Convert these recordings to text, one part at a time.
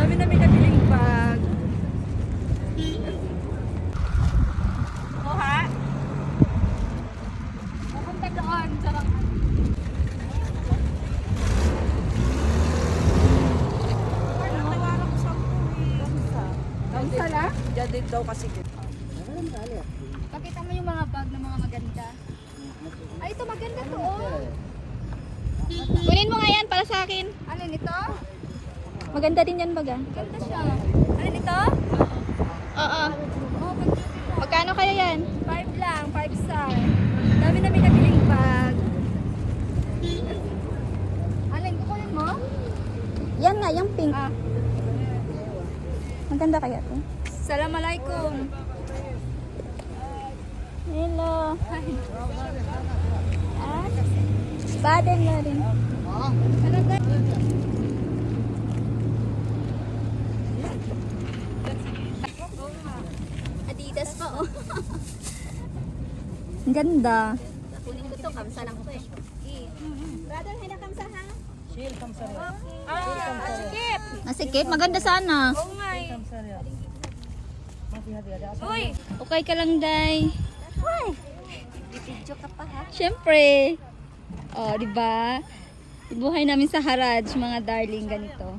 Dami namin nabiling bag. Kuha? Pupunta doon. Sarang Kamsa lang? Diyan din daw kasi. Pakita mo yung mga bag na mga maganda. Ay, ito maganda to, oh. Kunin mo nga yan para sa akin. Ano nito? Maganda din yan baga. Maganda siya. Ano nito? Oo. Oh, maganda ito. Magkano kaya yan? 5 lang, 5 star. Dami namin nabiling bag. Alin, kukunin mo? Yan nga, yung pink. Ah, Maganda kaya to? Assalamualaikum. Hello. Ah, baden na rin. Ano tayo? Adidas pa oh. Ang ganda. Kunin ko to, kamsa lang ko eh. Brother, hina kamsa ha? Shield kamsa rin. Sikip. Nasikip, maganda sana. Oo nga eh. Kamsa rin. Uy! Okay ka lang, Day. Uy! Video ka pa ha? Siyempre. Oh, di ba? Buhay namin sa Haraj, mga darling, ganito.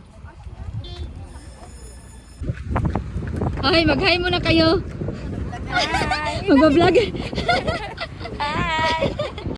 Ay, mag-hi muna kayo. Hi! Magbablog. Hi!